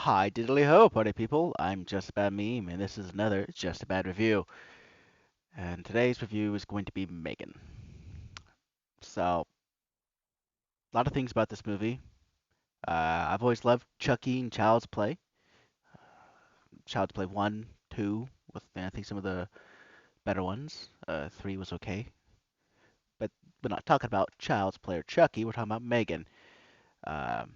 Hi, diddly ho, party people. I'm Just a Bad Meme, and this is another Just a Bad Review. And today's review is going to be Megan. So, a lot of things about this movie. I've always loved Chucky and Child's Play. Child's Play 1, 2, with I think some of the better ones. 3 was okay. But we're not talking about Child's Play or Chucky, we're talking about Megan. Um,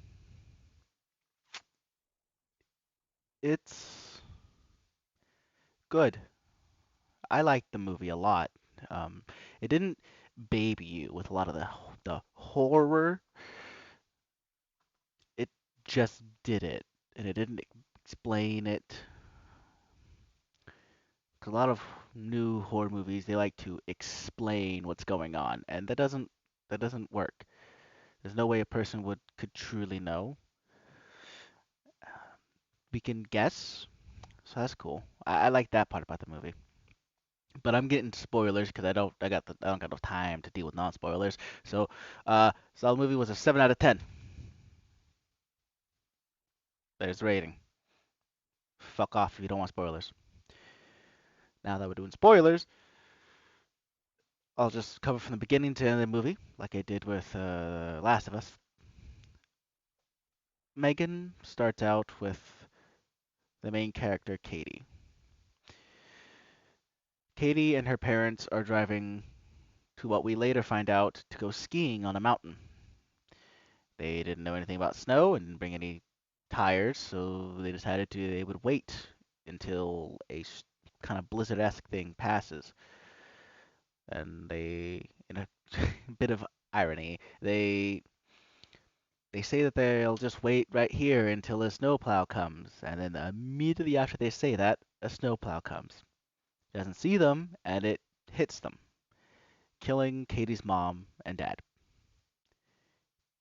it's good. I liked the movie a lot. Um, it didn't baby you with a lot of the horror. It just did it, and it didn't explain it. 'Cause a lot of new horror movies, they like to explain what's going on, and that doesn't work. There's no way a person would could truly know. We can guess, so that's cool. I like that part about the movie. But I'm getting spoilers because I don't got no time to deal with non-spoilers. So the movie was a 7 out of 10. There's the rating. Fuck off if you don't want spoilers. Now that we're doing spoilers, I'll just cover from the beginning to the end of the movie, like I did with Last of Us. Megan starts out with the main character, Katie. Katie and her parents are driving to what we later find out to go skiing on a mountain. They didn't know anything about snow and didn't bring any tires, so they would wait until a kind of blizzard-esque thing passes. And in a bit of irony, they say that they'll just wait right here until a snowplow comes, and then immediately after they say that, a snowplow comes. It doesn't see them, and it hits them, killing Katie's mom and dad.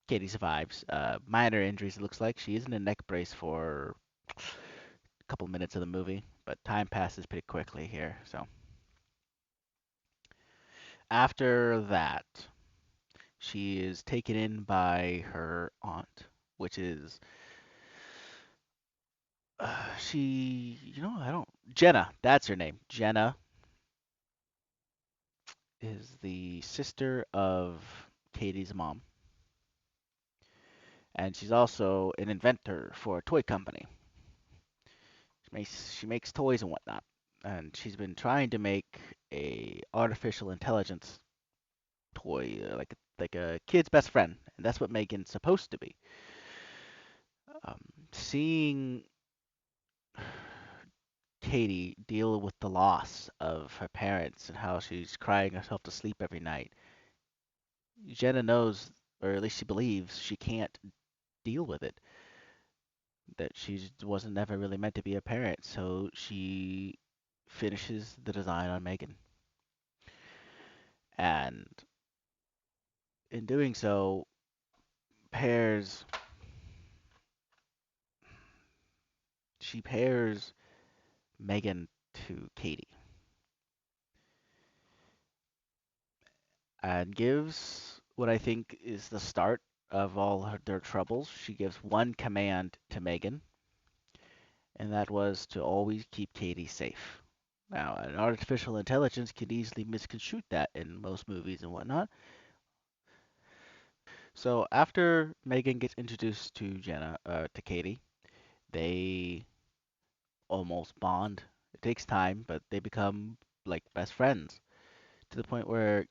Katie survives. Minor injuries, it looks like. She is in a neck brace for a couple minutes of the movie, but time passes pretty quickly here. So after that, she is taken in by her aunt, which is I don't. Jenna, that's her name. Jenna is the sister of Katie's mom, and she's also an inventor for a toy company. She makes toys and whatnot, and she's been trying to make a artificial intelligence toy, like a kid's best friend, and that's what Megan's supposed to be. Um, Seeing Katie deal with the loss of her parents and how she's crying herself to sleep every night, Jenna knows, or at least she believes, she can't deal with it. That she wasn't never really meant to be a parent, so she finishes the design on Megan. And in doing so, pairs she pairs Megan to Katie and gives what I think is the start of their troubles. She gives one command to Megan, and that was to always keep Katie safe. Now, an artificial intelligence could easily misconstrue that in most movies and whatnot. So after Megan gets introduced to Katie, they almost bond. It takes time, but they become like best friends to the point where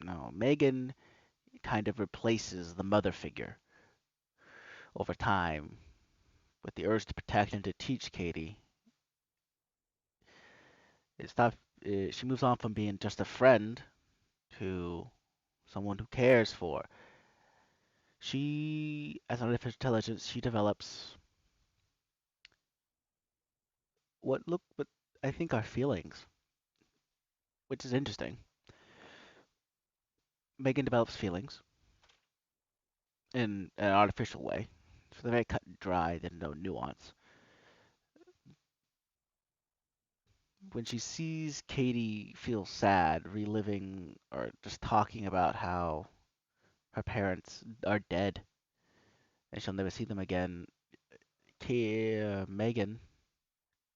no, Megan kind of replaces the mother figure over time with the urge to protect and to teach Katie. It stops. She moves on from being just a friend to someone who cares for. As an artificial intelligence, she develops what I think are feelings, which is interesting. Megan develops feelings in an artificial way. So they're very cut and dry, there's no nuance. When she sees Katie feel sad, reliving or just talking about how her parents are dead, and she'll never see them again. Megan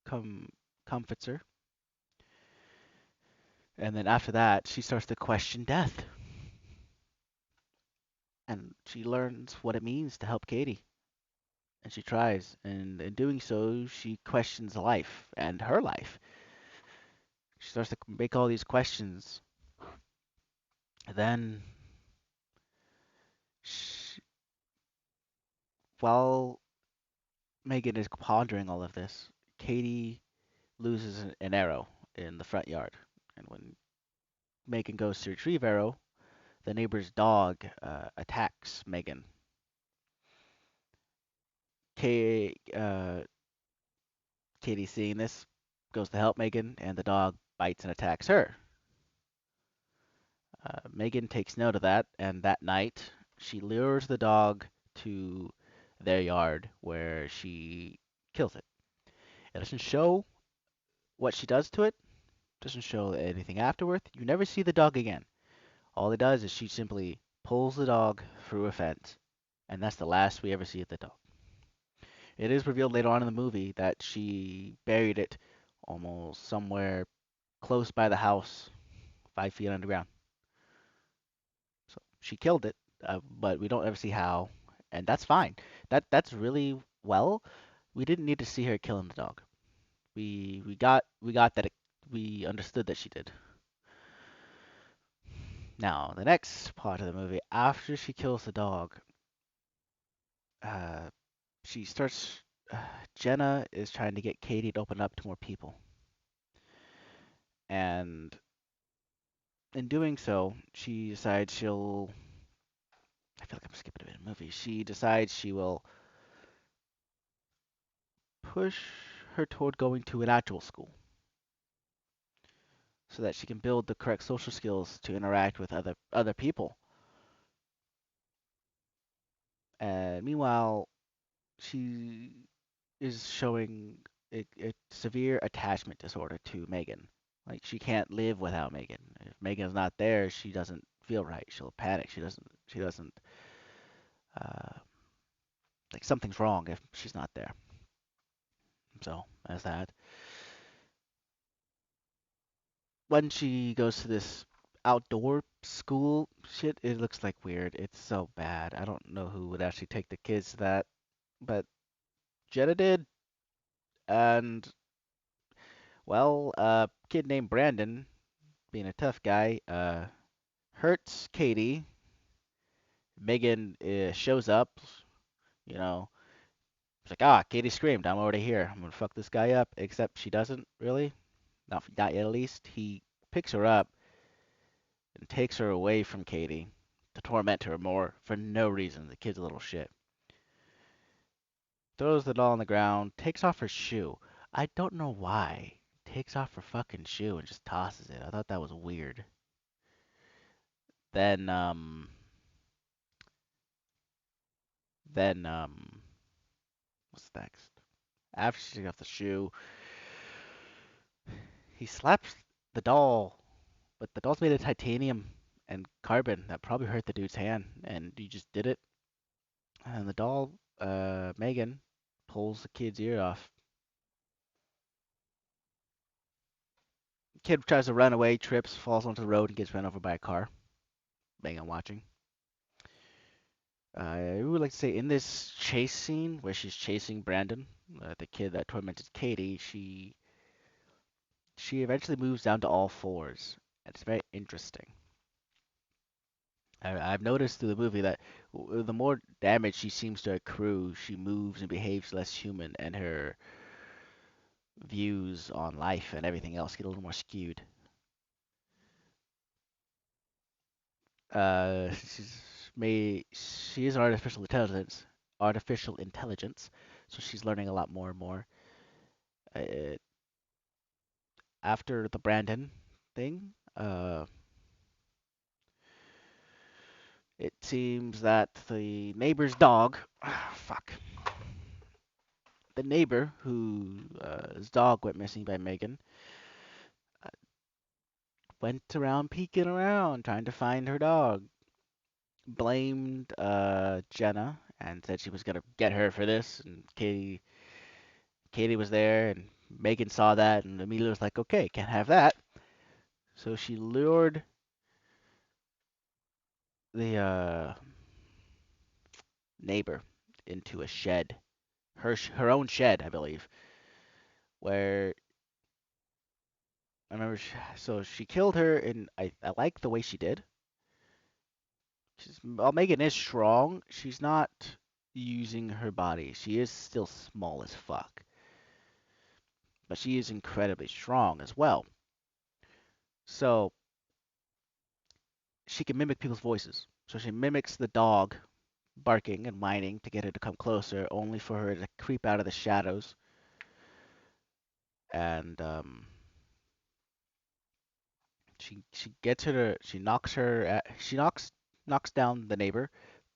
com- comforts her, and then after that, she starts to question death, and she learns what it means to help Katie, and she tries, and in doing so, she questions life and her life. She starts to make all these questions. Then, she, while Megan is pondering all of this, Katie loses an arrow in the front yard, and when Megan goes to retrieve arrow, the neighbor's dog attacks Megan. Katie, seeing this, goes to help Megan, and the dog bites and attacks her. Megan takes note of that, and that night she lures the dog to their yard where she kills it. It doesn't show what she does to it, doesn't show anything afterward. You never see the dog again. All it does is she simply pulls the dog through a fence, and that's the last we ever see of the dog. It is revealed later on in the movie that she buried it almost somewhere close by the house, 5 feet underground. So she killed it, but we don't ever see how, and that's fine. That's really well. We didn't need to see her killing the dog. We got that we understood that she did. Now the next part of the movie, after she kills the dog, uh, she starts. Jenna is trying to get Katie to open up to more people, and in doing so, she decides she'll. I feel like I'm skipping a bit of the movie. She decides she will push her toward going to an actual school so that she can build the correct social skills to interact with other people. And meanwhile, she is showing a severe attachment disorder to Megan. Like she can't live without Megan. If Megan's not there, she doesn't feel right. She'll panic. She doesn't uh, like something's wrong if she's not there. So as that. When she goes to this outdoor school shit, it looks like weird. It's so bad. I don't know who would actually take the kids to that, but Jenna did, and well, a kid named Brandon, being a tough guy, hurts Katie. Megan shows up, you know. It's like, ah, Katie screamed. I'm already here. I'm gonna fuck this guy up. Except she doesn't really. Not yet, at least. He picks her up and takes her away from Katie to torment her more for no reason. The kid's a little shit. Throws the doll on the ground, takes off her shoe. I don't know why. Takes off her fucking shoe and just tosses it. I thought that was weird. Then, then, what's next? After she takes off the shoe, he slaps the doll, but the doll's made of titanium and carbon. That probably hurt the dude's hand, and he just did it. And the doll, Megan, pulls the kid's ear off. Kid tries to run away, trips, falls onto the road, and gets run over by a car. Megan watching. I would like to say in this chase scene where she's chasing Brandon, the kid that tormented Katie, she eventually moves down to all fours. It's very interesting. I've noticed through the movie that the more damage she seems to accrue, she moves and behaves less human, and her views on life and everything else get a little more skewed. She's she is an artificial intelligence, so she's learning a lot more and more. Uh, After the Brandon thing, it seems that the neighbor's dog, fuck, the neighbor whose dog went missing by Megan, uh, went around peeking around trying to find her dog. Blamed Jenna and said she was gonna get her for this. And Katie was there, and Megan saw that, and immediately was like, "Okay, can't have that." So she lured the neighbor into a shed, her own shed, I believe, where I remember. So she killed her, and I like the way she did. While Megan is strong, she's not using her body. She is still small as fuck, but she is incredibly strong as well. So she can mimic people's voices. So she mimics the dog barking and whining to get her to come closer, only for her to creep out of the shadows. And she gets her to she knocks down the neighbor,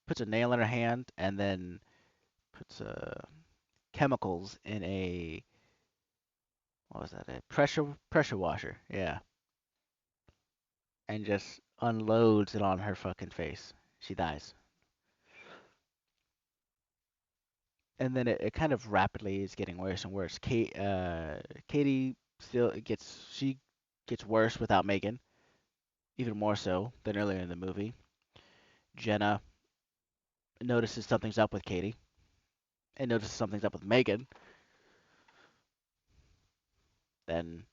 puts a nail in her hand, and then puts chemicals in a what was that, a pressure washer, yeah, and just unloads it on her fucking face. She dies. And then it kind of rapidly is getting worse and worse. Katie still gets worse without Megan, even more so than earlier in the movie. Jenna notices something's up with Katie and notices something's up with Megan. Then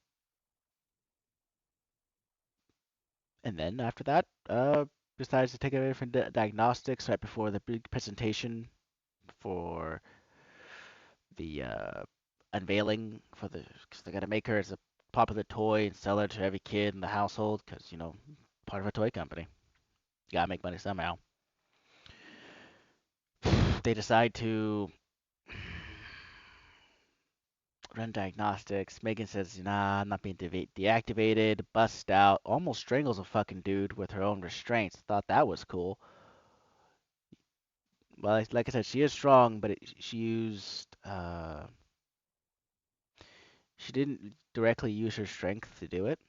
and then after that, decides to take away from diagnostics right before the big presentation for the unveiling for the because they got to make her as a popular toy and sell her to every kid in the household because part of a toy company. You gotta make money somehow. They decide to run diagnostics. Megan says, "Nah, I'm not being deactivated." Busts out, almost strangles a fucking dude with her own restraints. Thought that was cool. Well, like I said, she is strong, but she used she didn't directly use her strength to do it.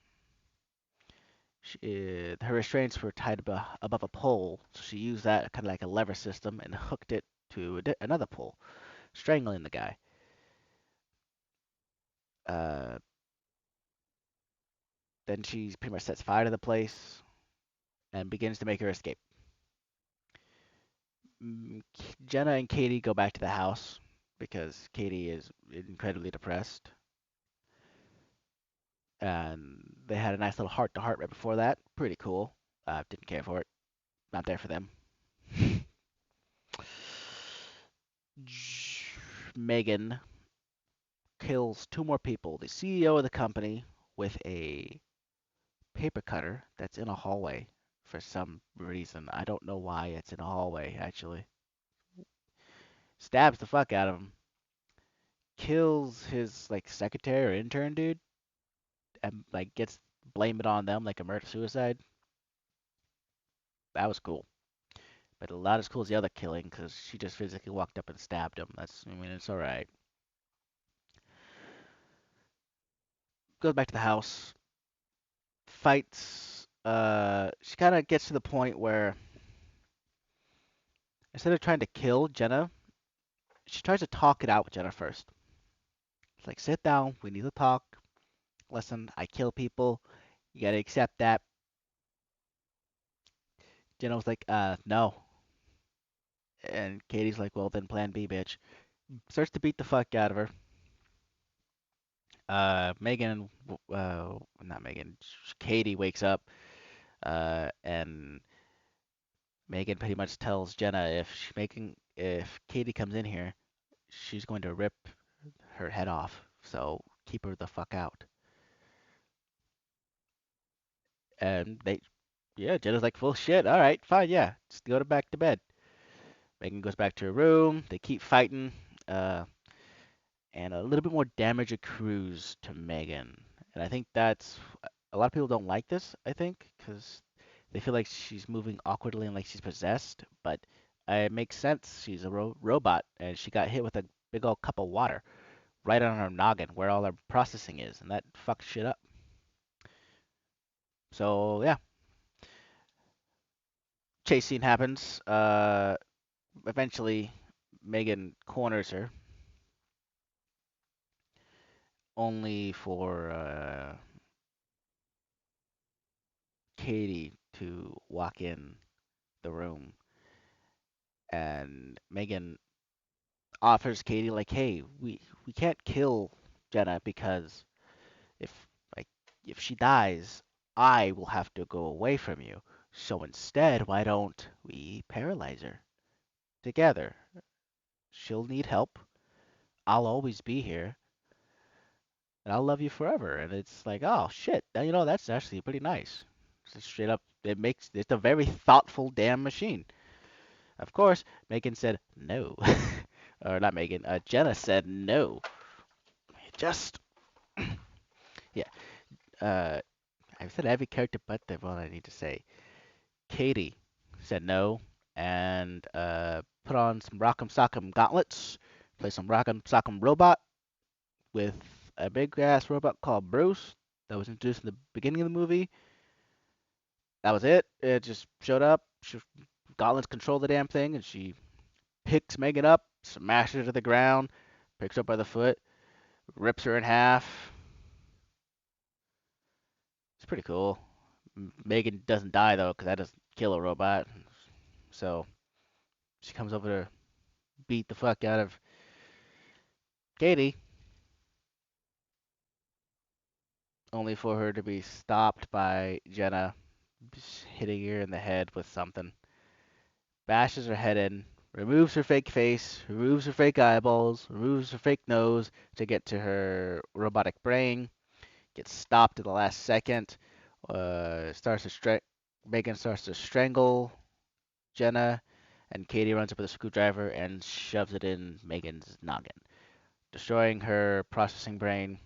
Her restraints were tied above a pole, so she used that kind of like a lever system and hooked it to another pole, strangling the guy. Uh, then she pretty much sets fire to the place and begins to make her escape. Jenna and Katie go back to the house because Katie is incredibly depressed. And they had a nice little heart to heart right before that. Pretty cool. Didn't care for it. Not there for them. Megan kills two more people. The CEO of the company with a paper cutter that's in a hallway for some reason. I don't know why it's in a hallway, actually. Stabs the fuck out of him. Kills his like secretary or intern dude and like gets blame it on them like a murder suicide. That was cool. But not as cool as the other killing because she just physically walked up and stabbed him. I mean, it's alright. Goes back to the house. Fights. She kind of gets to the point where instead of trying to kill Jenna, she tries to talk it out with Jenna first. It's like, sit down. We need to talk. Listen, I kill people. You gotta accept that. Jenna was like, no. And Katie's like, well, then plan B, bitch. Starts to beat the fuck out of her. Megan, not Megan, Katie wakes up, and Megan pretty much tells Jenna if Katie comes in here, she's going to rip her head off. So keep her the fuck out. And yeah, Jenna's like, full shit. All right, fine, yeah, just go to back to bed. Megan goes back to her room. They keep fighting. Uh, and a little bit more damage accrues to Megan. And I think that's a lot of people don't like this, I think, because they feel like she's moving awkwardly and like she's possessed. But it makes sense. She's a robot, and she got hit with a big old cup of water right on her noggin where all her processing is, and that fucks shit up. So yeah, chase scene happens. eventually, Megan corners her, only for Katie to walk in the room, and Megan offers Katie like, "Hey, we can't kill Jenna because if like if she dies, I will have to go away from you. So instead, why don't we paralyze her together? She'll need help. I'll always be here, and I'll love you forever." And it's like, oh shit, now you know that's actually pretty nice. Just straight up, it's a very thoughtful damn machine. Of course, Megan said no, or not Megan. Jenna said no. Just yeah. Uh, I've said every character but the one I need to say. Katie said no and put on some Rock'em Sock'em gauntlets, play some Rock'em Sock'em robot with a big ass robot called Bruce that was introduced in the beginning of the movie. That was it. It just showed up. Gauntlets control the damn thing, and she picks Megan up, smashes her to the ground, picks her up by the foot, rips her in half. It's pretty cool. Megan doesn't die though, because that doesn't kill a robot. So she comes over to beat the fuck out of Katie, only for her to be stopped by Jenna hitting her in the head with something. Bashes her head in, removes her fake face, removes her fake eyeballs, removes her fake nose to get to her robotic brain. Gets stopped at the last second. Starts to Megan starts to strangle Jenna, and Katie runs up with a screwdriver and shoves it in Megan's noggin, destroying her processing brain,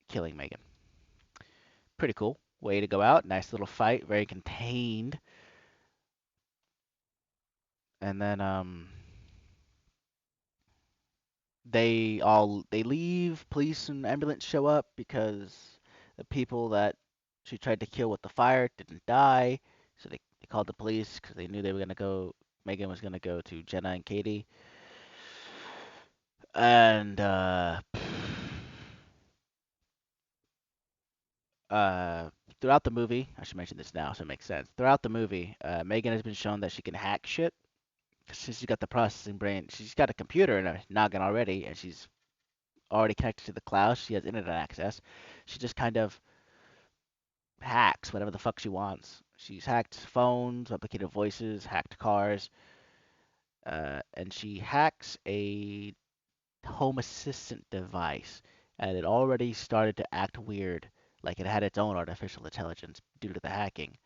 killing Megan. Pretty cool way to go out. Nice little fight, very contained. And then they leave. Police and ambulance show up because the people that she tried to kill with the fire didn't die. So they called the police because they knew they were gonna go. Megan was gonna go to Jenna and Katie. And uh, throughout the movie, I should mention this now so it makes sense. Throughout the movie, Megan has been shown that she can hack shit. She's got the processing brain. She's got a computer in her noggin already, and she's already connected to the cloud. She has internet access. She just kind of hacks whatever the fuck she wants. She's hacked phones, replicated voices, hacked cars, and she hacks a home assistant device, and it already started to act weird, like it had its own artificial intelligence due to the hacking.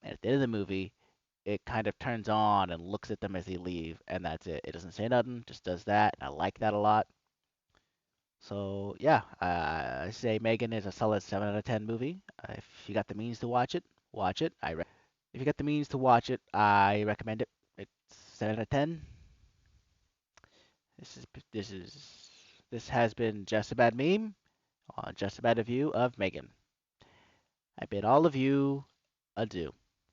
And at the end of the movie, it kind of turns on and looks at them as they leave, and that's it. It doesn't say nothing, just does that. And I like that a lot. So yeah, I say Megan is a solid 7 out of 10 movie. If you got the means to watch it, watch it. If you got the means to watch it, I recommend it. It's 7 out of 10. This is this is this has been Just a Bad Meme on Just a Bad Review of Megan. I bid all of you adieu.